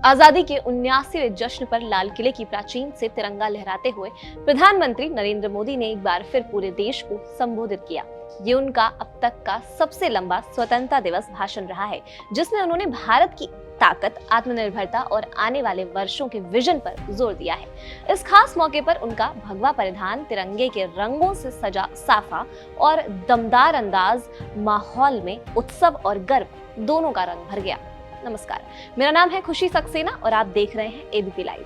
आजादी के 79वें जश्न पर लाल किले की प्राचीन से तिरंगा लहराते हुए प्रधानमंत्री नरेंद्र मोदी ने एक बार फिर पूरे देश को संबोधित किया। ये उनका अब तक का सबसे लंबा स्वतंत्रता दिवस भाषण रहा है, जिसमें उन्होंने भारत की ताकत, आत्मनिर्भरता और आने वाले वर्षों के विजन पर जोर दिया है। इस खास मौके पर उनका भगवा परिधान, तिरंगे के रंगों से सजा साफा और दमदार अंदाज माहौल में उत्सव और गर्व दोनों का रंग भर गया। नमस्कार, मेरा नाम है खुशी सक्सेना और आप देख रहे हैं एबीपी लाइव।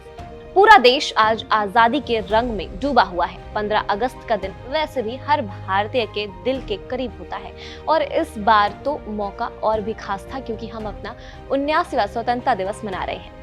पूरा देश आज आजादी के रंग में डूबा हुआ है। 15 अगस्त का दिन वैसे भी हर भारतीय के दिल के करीब होता है और इस बार तो मौका और भी खास था क्योंकि हम अपना 79वां स्वतंत्रता दिवस मना रहे हैं।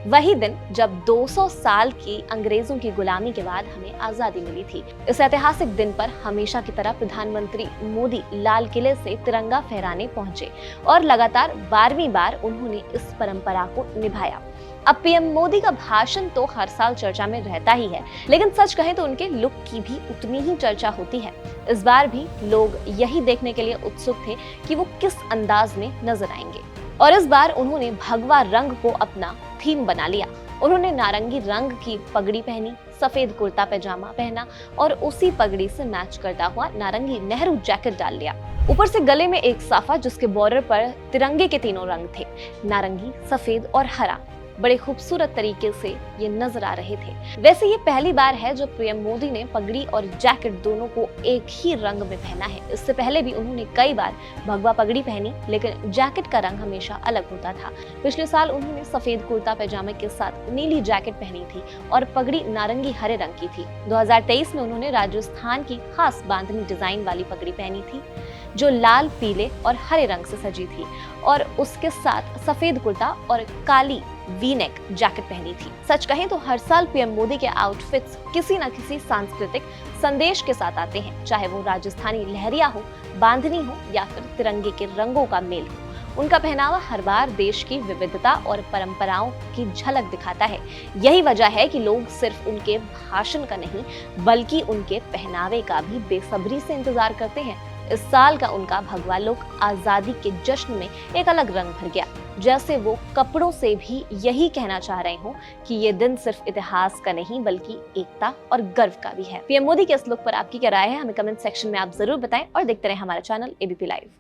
वही दिन जब 200 साल की अंग्रेजों की गुलामी के बाद हमें आजादी मिली थी। इस ऐतिहासिक दिन पर हमेशा की तरह प्रधानमंत्री मोदी लाल किले से तिरंगा फहराने पहुंचे और लगातार 12वीं बार उन्होंने इस परंपरा को निभाया। अब पीएम मोदी का भाषण तो हर साल चर्चा में रहता ही है, लेकिन सच कहें तो उनके लुक की भी उतनी ही चर्चा होती है। इस बार भी लोग यही देखने के लिए उत्सुक थे कि वो किस अंदाज में नजर आएंगे और इस बार उन्होंने भगवा रंग को अपना थीम बना लिया। उन्होंने नारंगी रंग की पगड़ी पहनी, सफेद कुर्ता पैजामा पहना और उसी पगड़ी से मैच करता हुआ नारंगी नेहरू जैकेट डाल लिया। ऊपर से गले में एक साफा जिसके बॉर्डर पर तिरंगे के तीनों रंग थे, नारंगी, सफेद और हरा। बड़े खूबसूरत तरीके से ये नजर आ रहे थे। वैसे ये पहली बार है जब पीएम मोदी ने पगड़ी और जैकेट दोनों को एक ही रंग में पहना है। इससे पहले भी उन्होंने कई बार भगवा पगड़ी पहनी, लेकिन जैकेट का रंग हमेशा अलग होता था। पिछले साल उन्होंने सफेद कुर्ता पैजामे के साथ नीली जैकेट पहनी थी और पगड़ी नारंगी हरे रंग की थी। 2023 में उन्होंने राजस्थान की खास बांधनी डिजाइन वाली पगड़ी पहनी थी जो लाल, पीले और हरे रंग से सजी थी और उसके साथ सफेद कुर्ता और काली वी-नेक जैकेट पहनी थी। सच कहें तो हर साल पीएम मोदी के आउटफिट्स किसी न किसी सांस्कृतिक संदेश के साथ आते हैं, चाहे वो राजस्थानी लहरिया हो, बांधनी हो या फिर तिरंगे के रंगों का मेल हो। उनका पहनावा हर बार देश की विविधता और परंपराओं की झलक दिखाता है। यही वजह है कि लोग सिर्फ उनके भाषण का नहीं बल्कि उनके पहनावे का भी बेसब्री से इंतजार करते हैं। इस साल का उनका भगवा लुक आजादी के जश्न में एक अलग रंग भर गया, जैसे वो कपड़ों से भी यही कहना चाह रहे हो कि ये दिन सिर्फ इतिहास का नहीं बल्कि एकता और गर्व का भी है। पीएम मोदी के इस लुक पर आपकी क्या राय है, हमें कमेंट सेक्शन में आप जरूर बताएं और देखते रहें हमारा चैनल एबीपी लाइव।